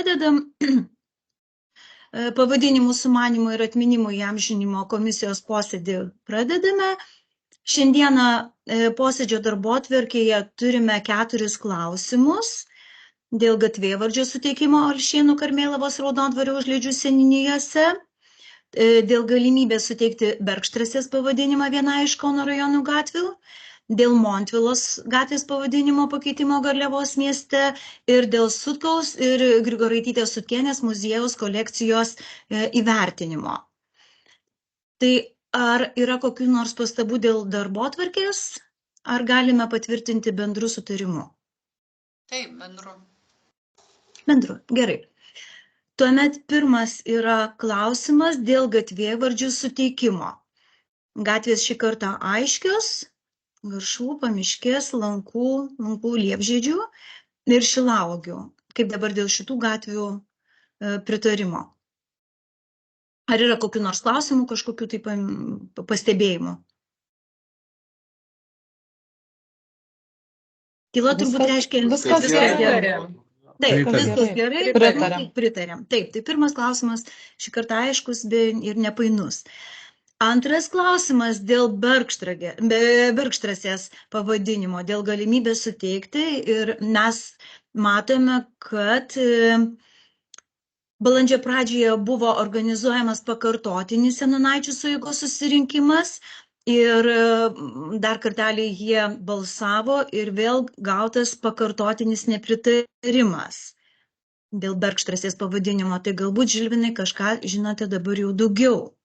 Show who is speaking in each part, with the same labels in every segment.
Speaker 1: pradedam. Pavadinimų sumanimo ir atminimo įamžinimo komisijos posėdį pradedame. Šiandieną posėdžio darbotvarkėje turime 4 klausimus dėl gatvėvardžio suteikimo Alšėnų Karmėlavos Raudondvario Užliedžių seniūnijose, dėl galimybės suteikti Bergštrasės pavadinimą vienai iš Kauno rajonų gatvių, dėl Montvilos gatvės pavadinimo pakeitimo Garliavos mieste ir dėl Sutkaus ir Grigoraitytės Sutkienės muziejaus kolekcijos įvertinimo. Tai ar yra kokių nors pastabų dėl darbotvarkės, ar galime patvirtinti bendru sutarimu?
Speaker 2: Taip, bendru.
Speaker 1: Bendru, gerai. Tuomet pirmas yra klausimas dėl gatvėvardžių suteikimo. Gatvės šį kartą aiškios: Garšvų, Pamiškės, Lankų, Liepžiedžių ir Šilauogių. Kaip dabar dėl šitų gatvių pritarimo? Ar yra kokių nors klausimų, kažkokių tai pastebėjimų? Tyla turbūt reiškia,
Speaker 3: viskas gerai.
Speaker 1: Taip, viskas gerai,
Speaker 3: Pritariam.
Speaker 1: Taip, tai pirmas klausimas šį kartą aiškus ir nepainus. Antras klausimas dėl Bergštrasės pavadinimo, dėl galimybės suteikti, ir mes matome, kad balandžio pradžioje buvo organizuojamas pakartotinis seniūnaičių sueigos susirinkimas ir dar kartelį jie balsavo ir vėl gautas pakartotinis nepritarimas dėl Bergštrasės pavadinimo. Tai galbūt, Žilvinai, kažką žinote dabar jau daugiau.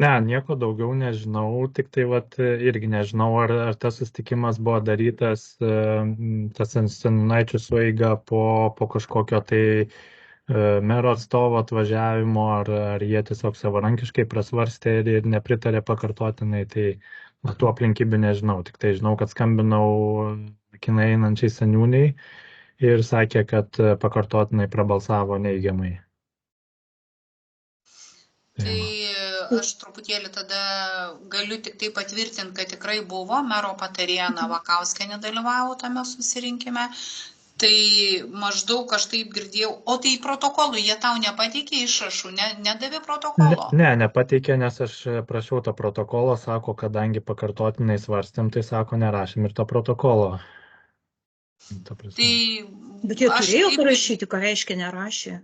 Speaker 4: Ne, nieko daugiau nežinau, tik tai irgi nežinau, ar tas susitikimas buvo darytas, tas seniūnaičių sueiga po kažkokio tai mero atstovo atvažiavimo, ar jie tiesiog savarankiškai prasvarstė ir nepritarė pakartotinai, tai tų aplinkybių nežinau, tik tai žinau, kad skambinau laikinai einančiai seniūniai ir sakė, kad pakartotinai prabalsavo neigiamai.
Speaker 2: Tai aš truputėlį tada galiu tik tai patvirtinti, kad tikrai buvo, mero patarėja Navakauskienė dalyvavo tame susirinkime. Tai maždaug aš taip girdėjau, o tai protokolų jie tau nepateikė išrašų, nedavė protokolo?
Speaker 4: Ne, nepateikė, nes aš prašiau to protokolo, sako, kadangi pakartotinai svarstėm, tai sako, nerašėm ir to protokolo.
Speaker 2: Tai
Speaker 1: bet jie turėjo parašyti, ką reiškia nerašė?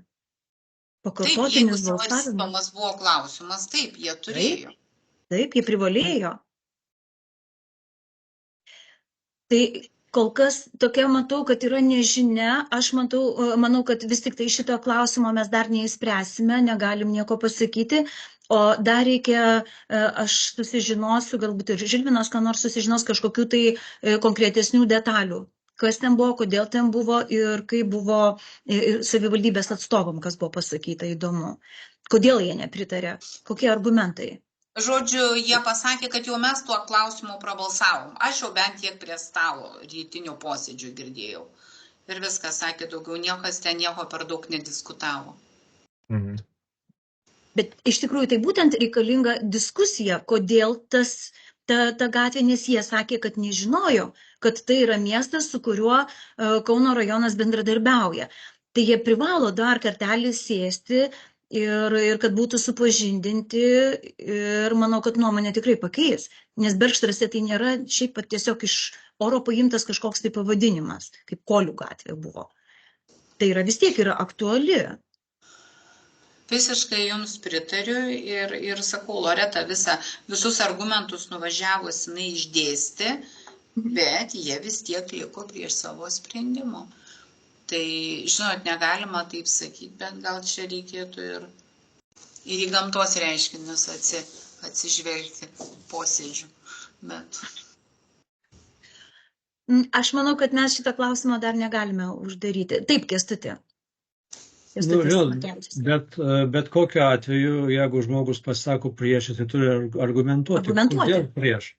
Speaker 1: Pakartotinis balsavimas
Speaker 2: buvo klausimas, taip, jie turėjo.
Speaker 1: Taip, jie privalėjo. Tai kol kas tokia matau, kad yra nežinia. Aš manau, kad vis tik tai šito klausimo mes dar neįspręsime, negalim nieko pasakyti. O dar reikia, aš susižinosiu, galbūt ir Žilvinas, ką nors susižinos kažkokių tai konkretesnių detalių. Kas ten buvo, kodėl ten buvo ir kaip buvo savivaldybės atstovam, kas buvo pasakyta, įdomu. Kodėl jie nepritarė, kokie argumentai?
Speaker 2: Žodžiu, jie pasakė, kad jau mes tuo klausimu prabalsavom. Aš jau bent tiek prie stalo rytinio posėdžio girdėjau. Ir viskas, sakė, daugiau niekas ten nieko per daug nediskutavo.
Speaker 4: Mhm.
Speaker 1: Bet iš tikrųjų tai būtent reikalinga diskusija, kodėl ta gatvė, nes jie sakė, kad nežinojo, kad tai yra miestas, su kuriuo Kauno rajonas bendradarbiauja. Tai jie privalo dar kartelį sėsti ir kad būtų supažindinti ir manau, kad nuomonė tikrai pakeis. Nes Bergštrasė tai nėra šiaip tiesiog iš oro paimtas kažkoks tai pavadinimas, kaip Kolių gatvė buvo. Tai yra vis tiek yra aktuali.
Speaker 2: Visiškai jums pritariu ir sakau, Loreta visus argumentus nuvažiavus jinai išdėstė, bet jie vis tiek liko prieš savo sprendimo. Tai, žinot, negalima taip sakyti, bet gal čia reikėtų ir į gamtos reiškinius atsižvelgti posėdžių. Bet...
Speaker 1: Aš manau, kad mes šitą klausimą dar negalime uždaryti. Taip, Kęstuti.
Speaker 3: Bet kokiu atveju, jeigu žmogus pasako prieš, tai turi argumentuoti, kodėl prieš.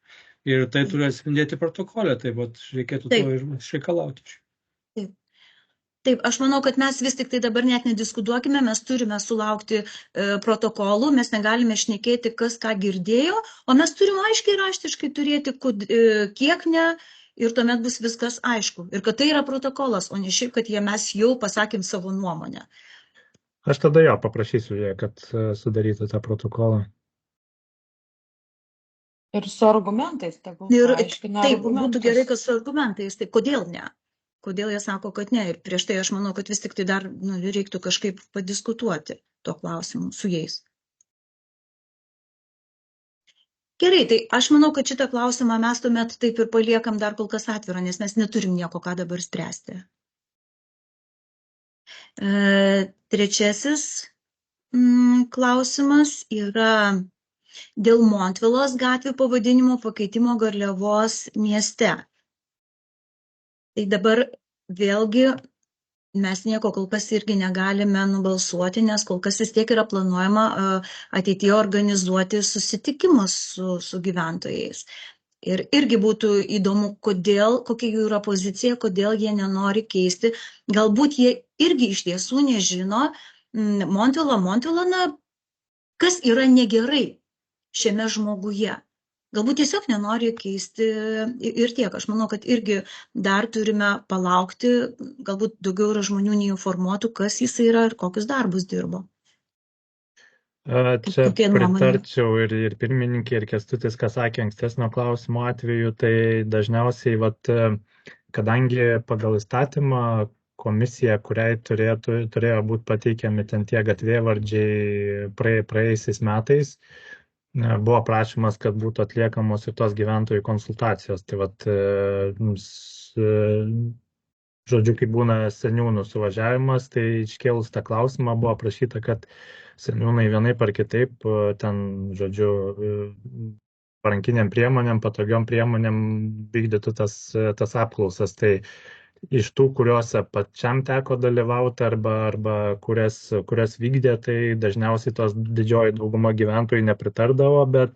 Speaker 3: Ir tai turi atspindėti protokolę, tai reikėtų to ir išreikalauti.
Speaker 1: Taip, aš manau, kad mes vis tik tai dabar net nediskutuokime, mes turime sulaukti protokolų, mes negalime šnekėti, kas ką girdėjo, o mes turime aiškiai raštiškai turėti, kiek ne ir tuomet bus viskas aišku. Ir kad tai yra protokolas, o ne šiaip, kad mes jau pasakėm savo nuomonę.
Speaker 4: Aš tada jo paprašysiu, kad sudarytų tą protokolą.
Speaker 5: Ir su argumentais, tegul
Speaker 1: Ir
Speaker 5: paaiškina
Speaker 1: taip,
Speaker 5: argumentus.
Speaker 1: būtų gerai, kad su argumentais. Tai kodėl ne? Kodėl jie sako, kad ne? Ir prieš tai aš manau, kad vis tik tai dar reiktų kažkaip padiskutuoti tuo klausimu su jais. Gerai, tai aš manau, kad šitą klausimą mes tuomet taip ir paliekam dar kol kas atvirą, nes mes neturim nieko, ką dabar spręsti. Trečiasis klausimas yra dėl Montvilos gatvių pavadinimo pakeitimo Garliavos mieste. Tai dabar vėlgi mes nieko kol kas irgi negalime nubalsuoti, nes kol kas vis tiek yra planuojama ateityje organizuoti susitikimus su gyventojais. Ir irgi būtų įdomu, kokia jų yra pozicija, kodėl jie nenori keisti. Galbūt jie irgi iš tiesų nežino, Montvila, kas yra negerai šiame žmoguje. Galbūt tiesiog nenori keisti ir tiek. Aš manau, kad irgi dar turime palaukti, galbūt daugiau yra žmonių neinformuotų, kas jis yra ir kokius darbus dirbo.
Speaker 4: Čia pritarčiau ir pirmininkė, ir Kęstutis, ką sakė ankstesnio klausimo atveju, tai dažniausiai, kadangi pagal įstatymą komisija, kuriai turėjo būti pateikiami ten tie gatvėvardžiai praėjusiais metais, buvo prašymas, kad būtų atliekamos ir tos gyventojų konsultacijos. Tai žodžiu, kai būna seniūnų suvažiavimas, tai iškėlus tą klausimą buvo prašyta, kad seniūnai vienaip ar kitaip ten, žodžiu, parankiniam priemonėm, patogiom priemonėm vykdytų tas apklausas. Tai iš tų, kuriuose pačiam teko dalyvauti arba kurias vykdė, tai dažniausiai tos didžioji dauguma gyventojų nepritardavo, bet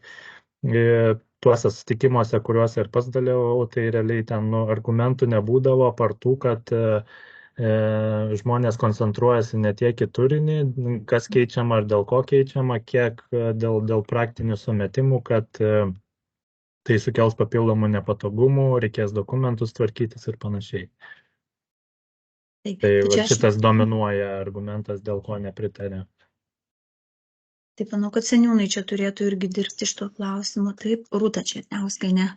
Speaker 4: tuose susitikimuose, kuriuose ir pats dalyvavau, tai realiai ten argumentų nebūdavo, partų, kad žmonės koncentruojasi ne tiek į turinį, kas keičiama ar dėl ko keičiama, kiek dėl praktinių sumetimų, kad tai sukels papildomų nepatogumų, reikės dokumentus tvarkytis ir panašiai. Tai šitas dominuoja argumentas, dėl ko nepritarė.
Speaker 1: Taip, manau, kad seniūnai čia turėtų irgi dirbti iš to klausimą. Taip, Rūta Černiauskienė.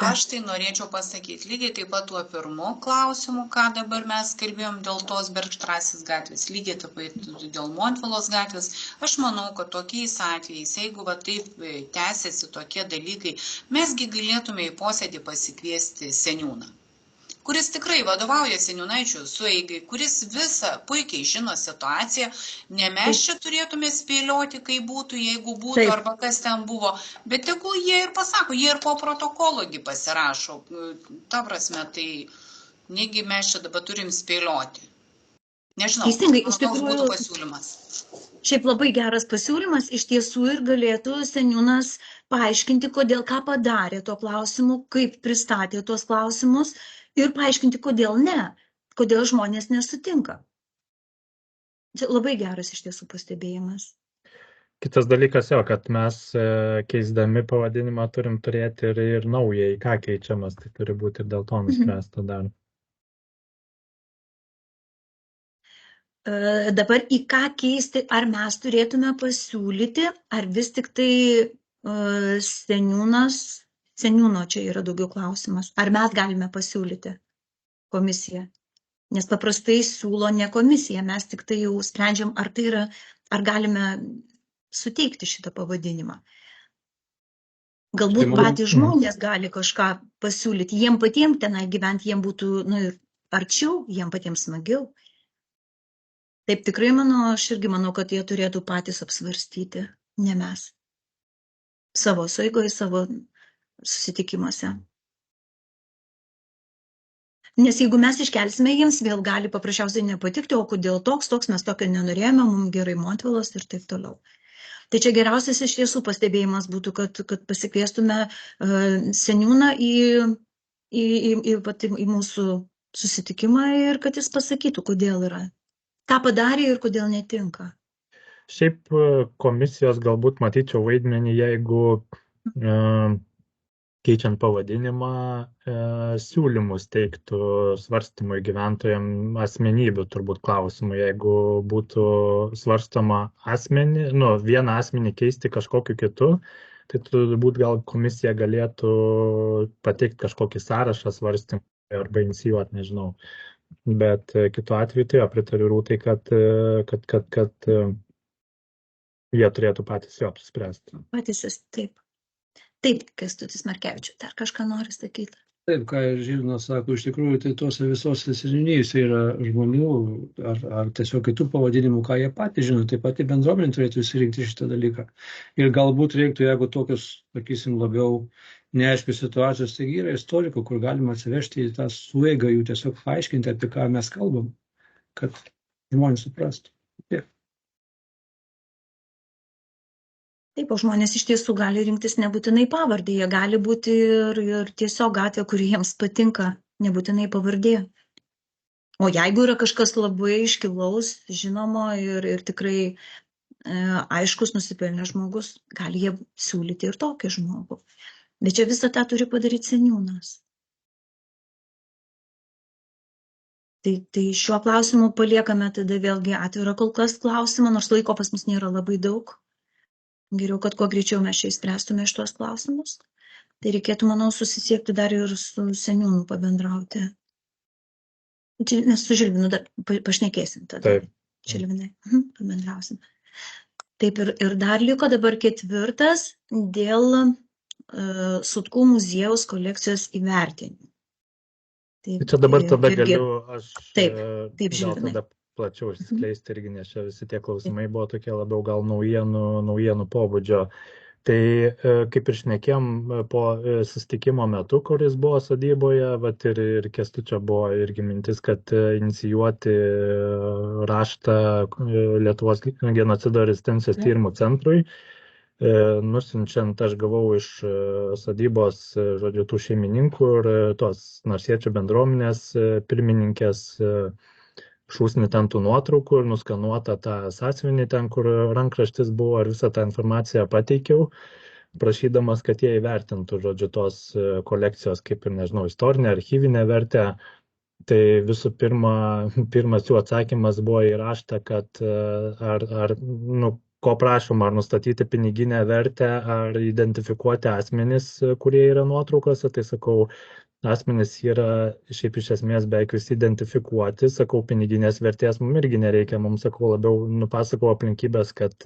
Speaker 2: Aš tai norėčiau pasakyti, lygiai taip pat tuo pirmu klausimu, ką dabar mes kalbėjom dėl tos Bergštrasis gatvės, lygiai taip pat dėl Montvilos gatvės. Aš manau, kad tokiais atvejais, jeigu taip tęsiasi tokie dalykai, mesgi galėtume į posėdį pasikviesti seniūną, kuris tikrai vadovauja seniūnaičių sueigai, kuris visą puikiai žino situaciją, ne mes čia turėtume spėlioti, kaip būtų, jeigu būtų, taip, arba kas ten buvo, bet tegul jie ir pasako, jie ir po protokologi pasirašo. Ta prasme, tai negi mes čia dabar turim spėlioti. Nežinau, koks būtų pasiūlymas.
Speaker 1: Šiaip labai geras pasiūlymas, iš tiesų ir galėtų seniūnas paaiškinti, ką padarė tuo klausimu, kaip pristatė tuos klausimus, ir paaiškinti, kodėl ne, kodėl žmonės nesutinka. Čia labai geras iš tiesų pastebėjimas.
Speaker 4: Kitas dalykas kad mes keisdami pavadinimą turim turėti ir naują, į ką keičiamas, tai turi būti ir dėl to nuspręsta dar.
Speaker 1: Dabar į ką keisti, ar mes turėtume pasiūlyti, ar vis tik tai seniūno čia yra daugiau klausimas. Ar mes galime pasiūlyti komisiją? Nes paprastai siūlo ne komisija, mes tik tai jau sprendžiam, ar galime suteikti šitą pavadinimą. Galbūt patys žmonės gali kažką pasiūlyti, jiem patiems tenai gyventi, jiem būtų arčiau, jiem patiems smagiau. Taip tikrai aš irgi manau, kad jie turėtų patys apsvarstyti, ne mes. Savo sueigoje, savo susitikimuose. Nes jeigu mes iškelsime, jiems vėl gali paprasčiausiai nepatikti, o kodėl toks, mes tokio nenorėjome, mums gerai Montvilos ir taip toliau. Tai čia geriausias iš tiesų pastebėjimas būtų, kad pasikviestume seniūną į mūsų susitikimą ir kad jis pasakytų, kodėl yra. Ką padarė ir kodėl netinka.
Speaker 4: Šiaip komisijos galbūt matyčiau vaidmenį, jeigu keičiant pavadinimą, siūlymus teiktų svarstymui gyventojams asmenybių turbūt klausimų. Jeigu būtų svarstoma vieną asmenį keisti kažkokiu kitu, tai turbūt gal komisija galėtų pateikti kažkokį sąrašą svarstymui arba inicijuoti, nežinau. Bet kitu atveju tai pritariu Rūtai, kad jie turėtų patys jo apsispręsti.
Speaker 1: Patys, taip. Taip, Kęstutis Markevičius, dar kažką nori sakyti.
Speaker 3: Taip, ką Žilvinas sako, iš tikrųjų, tai tose visose seniūnijose yra žmonių ar tiesiog kitų pavadinimų, ką jie patys žino, tai pati bendruomenė turėtų įsirinkti šitą dalyką. Ir galbūt reiktų, jeigu tokius, sakysim, labiau neaiškius situacijos, taigi yra istorikų, kur galima atsivežti į tą sueigą, jų tiesiog paaiškinti, apie ką mes kalbam, kad žmonės suprastų. Tiek.
Speaker 1: Taip, o žmonės iš tiesų gali rinktis nebūtinai pavardę, jie gali būti ir tiesiog gatvė, kuri jiems patinka, nebūtinai pavardė. O jeigu yra kažkas labai iškilaus, žinomo ir tikrai aiškus nusipelnęs žmogus, gali jie siūlyti ir tokį žmogų. Bet čia visą tą turi padaryti seniūnas. Tai šiuo klausimu paliekame tada vėlgi atvirą kol kas klausimą, nors laiko pas mus nėra labai daug. Geriau, kad kuo greičiau mes čia išspręstume šitos klausimus. Tai reikėtų, manau, susisiekti dar ir su seniūnu pabendrauti. Nes su Žilvinu dar pašnekėsim tada.
Speaker 4: Taip.
Speaker 1: Žilvinai, pabendrausim. Taip, ir dar liko dabar 4 dėl Sutkų muziejaus kolekcijos įvertinimų.
Speaker 4: Tai čia dabar tada galiu aš
Speaker 1: taip,
Speaker 4: gal
Speaker 1: Žilvinai.
Speaker 4: tada plačiau išsiskleisti irgi, nes čia visi tie klausimai buvo tokie labiau gal naujienų pobūdžio. Tai kaip ir šnekėjom po susitikimo metu, kuris buvo sodyboje, vat ir Kęstučio buvo irgi mintis, kad inicijuoti raštą Lietuvos genocido ir rezistencijos tyrimų centrui. Nusiunčiant aš gavau iš sodybos, žodžiu, tų šeimininkų ir tos narsiečių bendruomenės pirmininkės šūsnį ten tų nuotraukų ir nuskanuota tą sąsiuvinį ten, kur rankraštis buvo, ir visą tą informaciją pateikiau, prašydamas, kad jie įvertintų, žodžiu, tos kolekcijos, kaip ir, nežinau, istorinę, archyvinę vertę. Tai visų pirmas jų atsakymas buvo į raštą, kad ko prašoma, ar nustatyti piniginę vertę, ar identifikuoti asmenis, kurie yra nuotraukose. Tai sakau, asmenys yra šiaip iš esmės beveik visi identifikuoti, sakau, piniginės vertės mums irgi nereikia, mums, sakau, labiau nupasakau aplinkybės, kad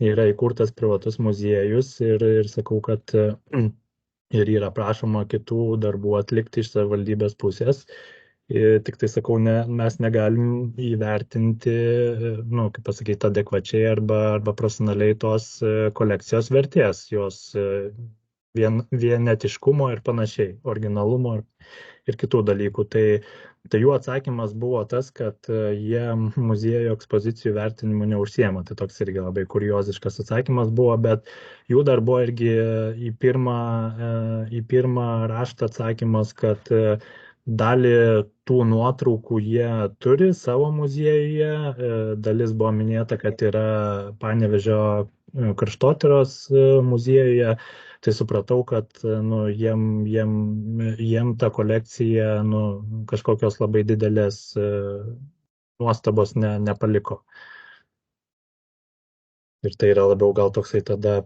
Speaker 4: yra įkurtas privatus muziejus ir sakau, kad ir yra prašoma kitų darbų atlikti iš savivaldybės pusės. Tik tai sakau, mes negalim įvertinti, kaip pasakyti, adekvačiai arba profesionaliai tos kolekcijos vertės, jos vienetiškumo ir panašiai, originalumo ir kitų dalykų. Tai jų atsakymas buvo tas, kad jie muziejų ekspozicijų vertinimu neužsiema. Tai toks irgi labai kurioziškas atsakymas buvo, bet jų dar buvo irgi į pirmą raštą atsakymas, kad dalį tų nuotraukų jie turi savo muziejuje, dalis buvo minėta, kad yra Panevėžio kraštotyros muziejuje. Tai supratau, kad jiem ta kolekcija kažkokios labai didelės nuostabos nepaliko. Ir tai yra labiau gal toksai tada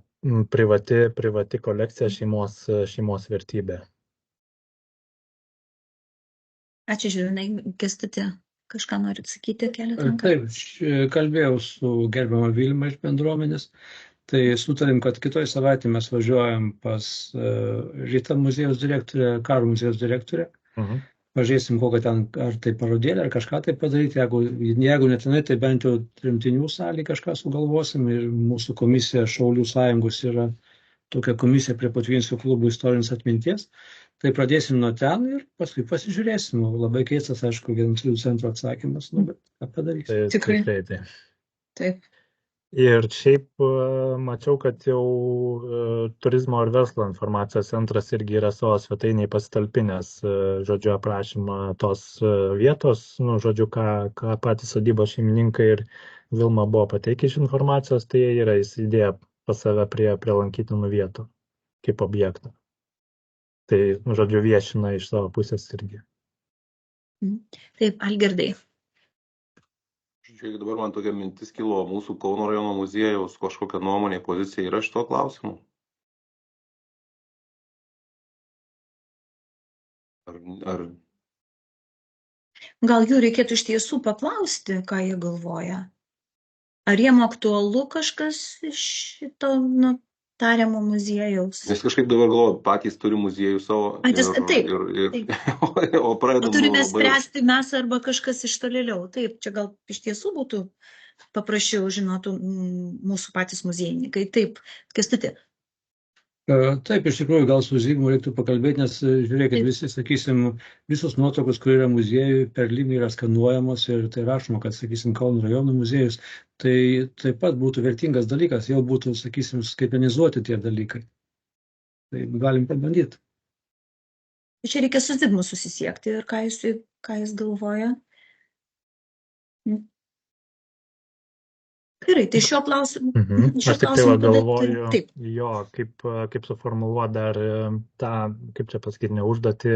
Speaker 4: privati kolekcija, šeimos vertybė.
Speaker 1: Ačiū, Žilvinai. Kęstuti, kažką norit sakyti keletą?
Speaker 3: Taip, kalbėjau su gerbiama Vilma iš bendruomenės. Tai sutarėm, kad kitoj savaitę mes važiuojam pas Rytą muziejaus direktorę, Karo muziejaus direktorę. Pažiūrėsim, kokią ten, ar tai parodėlę, ar kažką tai padaryti. Jeigu netinai, tai bent jau tremtinių salį kažką sugalvosim. Ir mūsų komisija Šaulių sąjungos yra tokia komisija prie Potvinskio klubų istorinės atminties. Tai pradėsim nuo ten ir paskui pasižiūrėsim. Labai keistas, aišku, genocido centro atsakymas, bet ką padarysim.
Speaker 1: Tikrai. Taip.
Speaker 4: Ir šiaip mačiau, kad jau Turizmo ir verslo informacijos centras irgi yra savo svetainiai pasitalpinęs, žodžiu, aprašymą tos vietos, žodžiu, ką patys sodybos šeimininkai ir Vilma buvo pateikę iš informacijos, tai jie yra įsidėję pas save prie lankytinų vietų kaip objektą. Tai, žodžiu, viešina iš savo pusės irgi.
Speaker 1: Taip, Algirdai.
Speaker 6: Žiūrėkit, dabar man tokia mintis kilo, mūsų Kauno rajono muziejaus kažkokia nuomonė, pozicija yra šito klausimu? Ar
Speaker 1: Gal jų reikėtų iš tiesų paklausti, ką jie galvoja? Ar jiem aktualu kažkas iš šito tariamo muziejaus?
Speaker 6: Nes kažkaip dabar galvoju, patys turi muziejų savo
Speaker 1: Patys, taip,
Speaker 6: o pradedam
Speaker 1: turime
Speaker 6: nuo labai...
Speaker 1: spręsti mes arba kažkas iš tolėliau. Taip, čia gal iš tiesų būtų paprasčiau, žinotų mūsų patys muziejininkai. Taip, Kęstuti.
Speaker 3: Taip, iš tikrųjų, gal su Zigmu reiktų pakalbėti, nes žiūrėkit, visi, sakysim, visos nuotraukos, kur yra muziejui, per Limį yra skanuojamos ir tai rašoma, kad, sakysim, Kauno rajono muziejus, tai taip pat būtų vertingas dalykas, jau būtų, sakysim, skaitmenizuoti tie dalykai. Tai galim pabandyti.
Speaker 1: Čia reikia su Zigmu susisiekti ir ką jis galvoja. Gerai, tai šiuo klausimu.
Speaker 4: Aš tik tai galvoju, jo, kaip suformuluoti dar tą, kaip čia pasakyti, neužduoti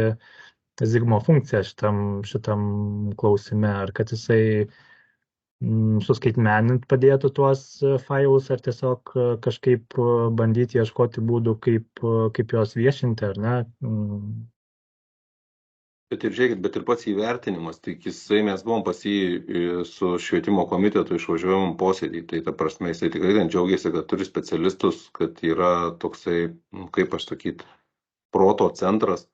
Speaker 4: Zigmo funkciją šitam klausime, ar kad jisai suskaitmenint padėtų tuos failus, ar tiesiog kažkaip bandyti ieškoti būdų, kaip juos viešinti, ar ne?
Speaker 6: Bet ir žiūrėkit, bet ir pats įvertinimas, tik mes buvom pas jį su švietimo komitetu išvažiuojam posėdį, tai ta prasme jisai tikrai ten džiaugiasi, kad turi specialistus, kad yra toksai, kaip aš sakyt, proto centras,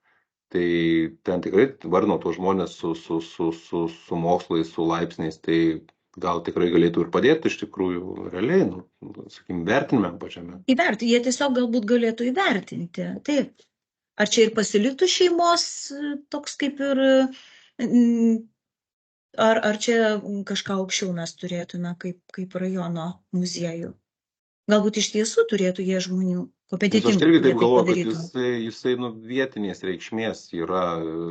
Speaker 6: tai ten tikrai vardino tuos žmonės su mokslais, su laipsniais, tai gal tikrai galėtų ir padėti iš tikrųjų realiai, sakykim, vertinime pačiame.
Speaker 1: Įvertinti, jie tiesiog galbūt galėtų įvertinti, taip. Ar čia ir pasiliktų šeimos toks kaip ir, ar čia kažką aukščiau mes turėtume kaip rajono muziejų? Galbūt iš tiesų turėtų jie žmonių kompetentingų.
Speaker 6: Aš irgi taip galvoju, kad jisai vietinės reikšmės yra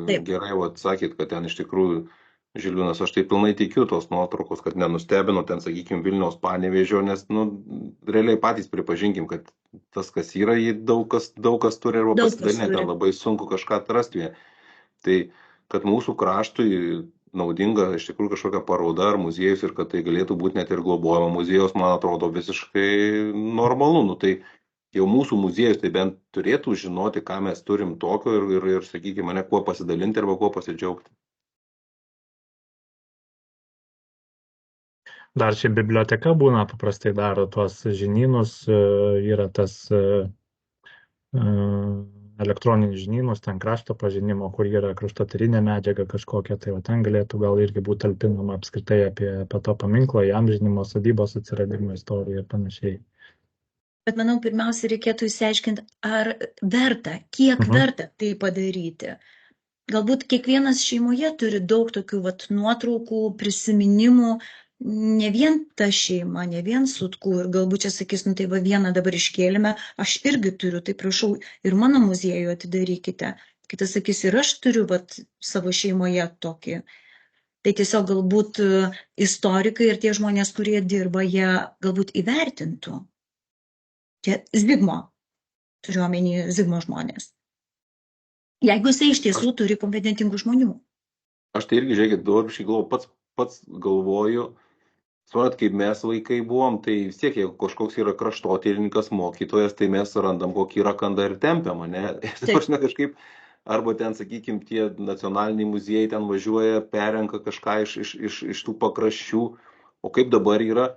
Speaker 6: taip. Gerai, sakėt, kad ten iš tikrųjų Žilvinas, aš tai pilnai tikiu tos nuotraukos, kad nenustebino ten, sakykime, Vilniaus Panevėžio, nes, realiai patys pripažinkim, kad tas, kas yra, jį daug kas turi arba pasidalinę, ten labai sunku kažką atrasti. Tai, kad mūsų kraštui naudinga iš tikrųjų kažkokia paroda ar muziejus ir kad tai galėtų būti net ir globojama muziejus, man atrodo visiškai normalu. Tai jau mūsų muziejus tai bent turėtų žinoti, ką mes turim tokio ir sakykime, ne kuo pasidalinti arba kuo pasidžiaugti.
Speaker 4: Dar čia biblioteka būna, paprastai daro tuos žinynus, yra tas elektroninius žinynus, ten krašto pažinimo, kur yra kraštotyrinė medžiaga kažkokia, tai ten galėtų gal irgi būti talpinama apskritai apie to paminklo, įamžinimo, sodybos atsiradimo istoriją ir panašiai.
Speaker 1: Bet manau, pirmiausia, reikėtų išsiaiškinti, ar verta, kiek verta tai padaryti. Galbūt kiekvienas šeimoje turi daug tokių nuotraukų, prisiminimų, ne vien ta šeima, ne vien Sutkų, ir galbūt čia sakys, tai vieną dabar iškėlėme, aš irgi turiu, tai prašau, ir mano muziejų atidarykite. Kitas sakys, ir aš turiu savo šeimoje tokį. Tai tiesiog galbūt istorikai ir tie žmonės, kurie dirba, jie galbūt įvertintų. Tie Zigmo, turiu omeny Zigmo žmonės. Jeigu jisai iš tiesų turi kompetentingų žmonių.
Speaker 6: Aš tai irgi, žiūrėkit, dabar šį galvoju, pats galvoju, suorat, kaip mes vaikai buvom, tai vis tiek, jeigu kažkoks yra kraštotyrininkas, mokytojas, tai mes randam kokį rakandą ir tempiam, ne? Aš ne kažkaip, arba ten, sakykime, tie nacionaliniai muziejai ten važiuoja, perenka kažką iš tų pakraščių, o kaip dabar yra,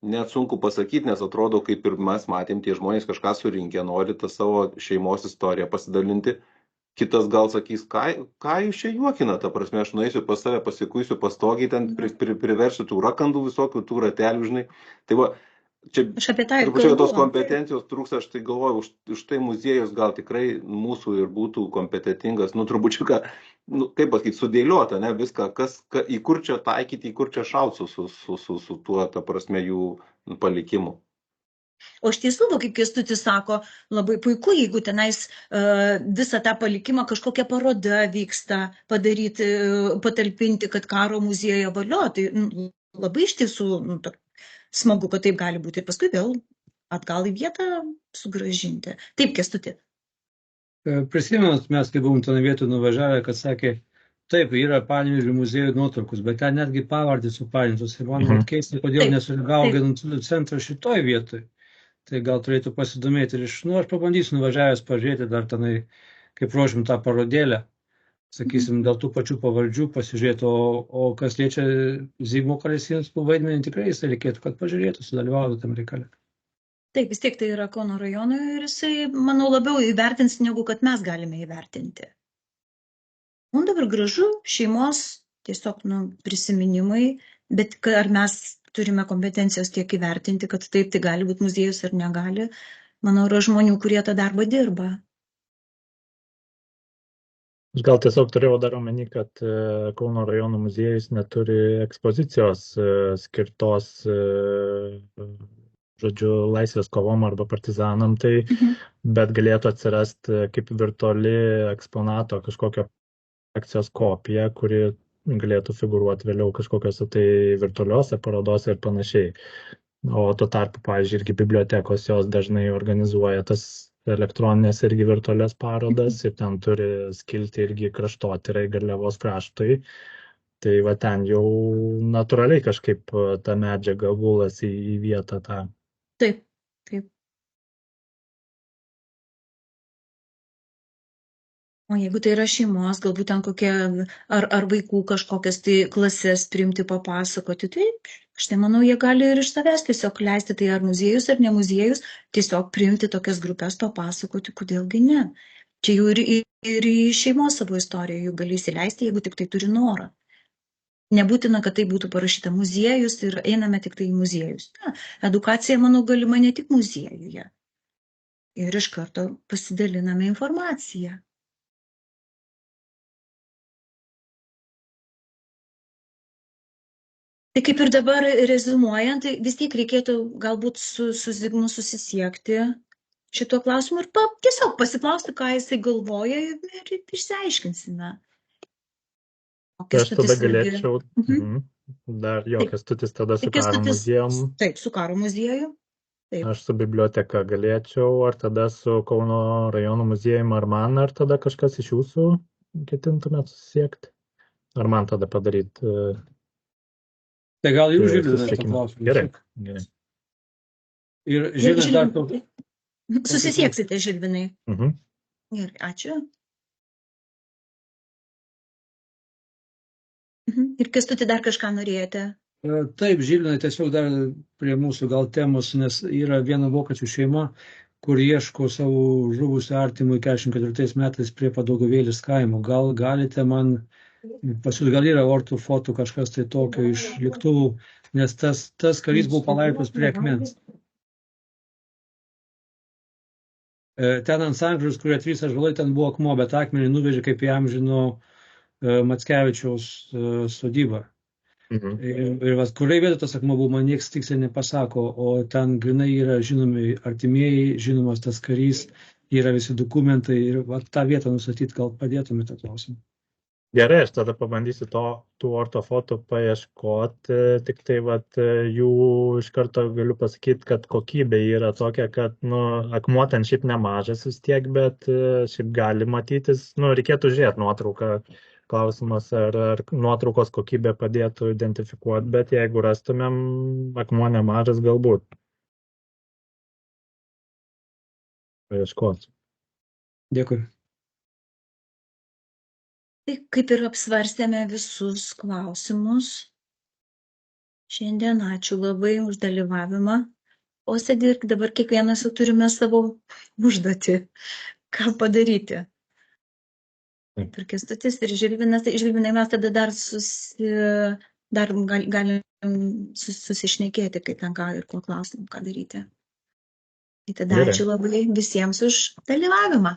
Speaker 6: net sunku pasakyti, nes atrodo, kaip ir mes matėm, tie žmonės kažką surinkę, nori tą savo šeimos istoriją pasidalinti. Kitas gal sakys, ką jūs čia juokina, ta prasme, aš nueisiu pas save, pasikuisiu pastogiai, ten priversiu tų rakandų visokių, tų ratelių, žinai. Tai va, čia tos kompetencijos trūks, aš tai galvoju, už tai muziejus gal tikrai mūsų ir būtų kompetentingas, trupučiuką, kaip pasakyti, sudėliota, ne, viską, į kur čia taikyti, į kur čia šauti su tuo, ta prasme, jų palikimu.
Speaker 1: O iš tiesų, kaip Kęstutis sako, labai puiku, jeigu tenais visą tą palikimą kažkokia paroda vyksta padaryti, patalpinti, kad karo muziejuje valio. Tai labai iš tiesų smagu, kad taip gali būti. Ir paskui vėl atgal į vietą sugrąžinti. Taip, Kęstuti.
Speaker 3: Prisimenat, mes kai buvom ten vietų nuvažiavę, kad sakė, taip, yra Panevėžio muziejų nuotraukos, bet ten netgi pavardės supainiotos. Ir man vat keista, kodėl
Speaker 1: Taip,
Speaker 3: nesureagavo
Speaker 1: taip.
Speaker 3: Genocido centras šitoj vietoj. Tai gal turėtų pasidomėti. Ir aš pabandysiu nuvažiavęs pažiūrėti dar tenai, kaip ruošim tą parodėlę. Sakysim, dėl tų pačių pavardžių pasižiūrėti, o kas liečia Zigmo Kalesinskų vaidmenį, tikrai jis reikėtų, kad pažiūrėtų, sudalyvautų tam reikale.
Speaker 1: Taip, vis tiek tai yra Kauno rajono ir jisai, manau, labiau įvertins, negu kad mes galime įvertinti. Mums dabar gražu, šeimos, tiesiog prisiminimai, bet ar mes turime kompetencijos tiek įvertinti, kad taip, tai gali būti muziejus ar negali. Manau, yra žmonių, kurie tą darbą dirba.
Speaker 4: Aš gal tiesiog turėjau dar omeny, kad Kauno rajono muziejus neturi ekspozicijos skirtos, žodžiu, laisvės kovom arba partizanam, tai bet galėtų atsirasti kaip virtuali eksponato kažkokio akcijos kopija, kuri galėtų figūruoti vėliau kažkokiose tai virtualiuose parodose ir panašiai. O tuo tarpu, pavyzdžiui, irgi bibliotekos jos dažnai organizuoja tas elektroninės irgi virtualias parodas ir ten turi skilti irgi kraštotyrai garliavos kraštui. Tai va ten jau natūraliai kažkaip ta medžiaga gulasi į vietą tą.
Speaker 1: Taip, taip. O jeigu tai yra šeimos, galbūt ten kokie, ar vaikų kažkokias tai klasės priimti, papasakoti, tai aš tai manau, jie gali ir iš savęs tiesiog leisti, tai ar muziejus, ar ne muziejus, tiesiog priimti tokias grupės, papasakoti, kodėlgi ne. Čia jau ir į šeimos savo istoriją jų gali įsileisti, jeigu tik tai turi norą. Nebūtina, kad tai būtų parašyta muziejus ir einame tik tai į muziejus. Na, edukacija, manau, galima ne tik muziejuje. Ir iš karto pasidaliname informaciją. Tai kaip ir dabar rezumuojant, tai vis tiek reikėtų galbūt su Zigmu susisiekti šituo klausimu ir tiesiog pasiklausti, ką jisai galvoja ir išsiaiškinsime.
Speaker 4: Aš tada galėčiau, dar Kęstutis tada su karo muziejum.
Speaker 1: Taip, su karo muziejum. Taip.
Speaker 4: Aš su biblioteka galėčiau, ar tada su Kauno rajono muziejum, ar man, ar tada kažkas iš jūsų ketintumėt susisiekti? Ar man tada padaryti?
Speaker 3: Tai gal jūs Žilvinas tą klausimą.
Speaker 4: Gerai.
Speaker 3: Ir Žilvinas dar tau.
Speaker 1: Susisieksite, Žilvinai. Gerai, ačiū. Ir Kęstuti dar kažką norėjote?
Speaker 3: Taip, Žilvinai, tiesiog dar prie mūsų gal temos, nes yra viena vokiečių šeima, kur ieško savo žuvusių artimų 44 metais prie Padauguvėlės kaimo. Gal galite man pasiūlyti, gal yra ortofotų kažkas tai tokio iš lėktuvų, nes tas karys buvo palaidotas prie akmens. Ten ant sankryžos, kurie 3 ąžuolai, ten buvo akmuo, bet akmenį nuvežė kaip įamžino Mackevičiaus sodybą. Ir kuriai vietoj tas akmuo buvo, man nieks tiksliai nepasako, o ten grinai yra žinomi artimieji, žinomas tas karys, yra visi dokumentai ir tą vietą nustatyti, gal padėtumėte klausimą.
Speaker 4: Gerai, aš tada pabandysiu tų ortofotų paieškoti, tik tai jų iš karto galiu pasakyti, kad kokybė yra tokia, kad akmuo ten šiaip nemažas vis tiek, bet šiaip gali matytis, reikėtų žiūrėti nuotrauką. Klausimas, ar nuotraukos kokybė padėtų identifikuoti, bet jeigu rastumėm akmuo nemažas, galbūt paieškosiu.
Speaker 3: Dėkui.
Speaker 1: Tai kaip ir apsvarstėme visus klausimus. Šiandien ačiū labai už dalyvavimą. Posėdį ir dabar kiekvienas jau turime savo užduotį, ką padaryti. Ir Kęstutis, ir Žilvinas. Tai Žilvinai, mes tada dar galim susišnekėti, kaip ten ką ir ko klausim, ką daryti. Tai tada ačiū labai visiems už dalyvavimą.